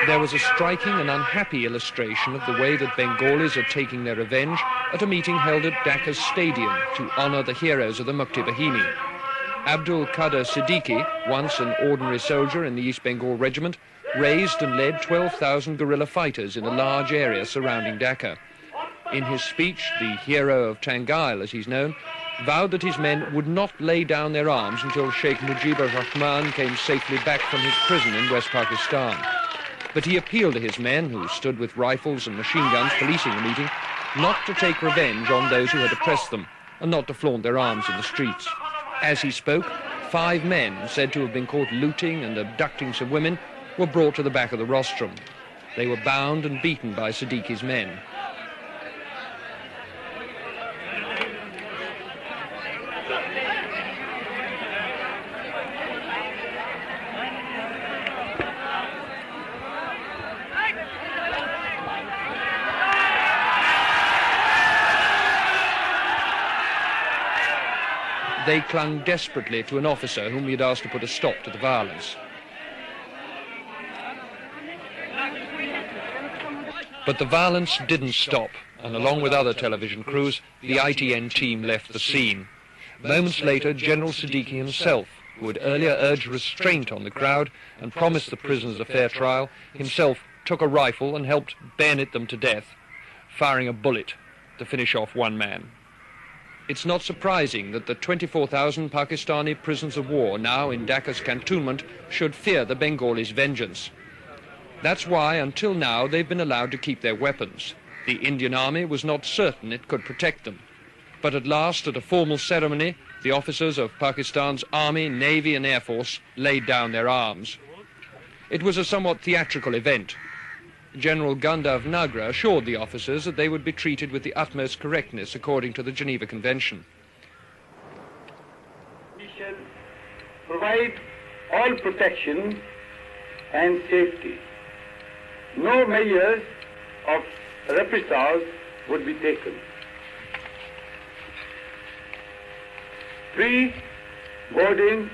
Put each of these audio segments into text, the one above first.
There was a striking and unhappy illustration of the way that Bengalis are taking their revenge at a meeting held at Dhaka's stadium to honour the heroes of the Mukti Bahini. Abdul Qadir Siddiqui, once an ordinary soldier in the East Bengal Regiment, raised and led 12,000 guerrilla fighters in a large area surrounding Dhaka. In his speech, the hero of Tangail, as he's known, vowed that his men would not lay down their arms until Sheikh Mujibur Rahman came safely back from his prison in West Pakistan. But he appealed to his men, who stood with rifles and machine guns policing the meeting, not to take revenge on those who had oppressed them and not to flaunt their arms in the streets. As he spoke, 5 men, said to have been caught looting and abducting some women, were brought to the back of the rostrum. They were bound and beaten by Siddiqui's men. They clung desperately to an officer whom he had asked to put a stop to the violence. But the violence didn't stop, and along with other television crews, the ITN team left the scene. Moments later, General Siddiqui himself, who had earlier urged restraint on the crowd and promised the prisoners a fair trial, himself took a rifle and helped bayonet them to death, firing a bullet to finish off one man. It's not surprising that the 24,000 Pakistani prisoners of war now in Dhaka's cantonment should fear the Bengalis' vengeance. That's why, until now, they've been allowed to keep their weapons. The Indian Army was not certain it could protect them. But at last, at a formal ceremony, the officers of Pakistan's Army, Navy and Air Force laid down their arms. It was a somewhat theatrical event. General Gandhav Nagra assured the officers that they would be treated with the utmost correctness according to the Geneva Convention. We shall provide all protection and safety. No measures of reprisals would be taken. Free boarding,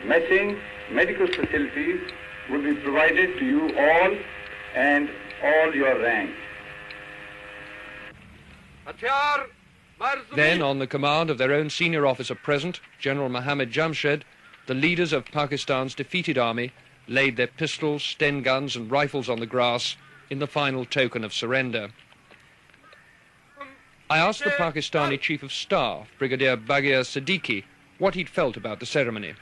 messing, medical facilities will be provided to you all and all your ranks. Then, on the command of their own senior officer present, General Mohammad Jamshed, the leaders of Pakistan's defeated army laid their pistols, Sten guns and rifles on the grass in the final token of surrender. I asked the Pakistani Chief of Staff, Brigadier Baghir Siddiqui, what he'd felt about the ceremony.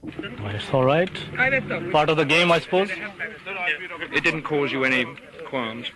It's all right. Part of the game, I suppose. It didn't cause you any qualms?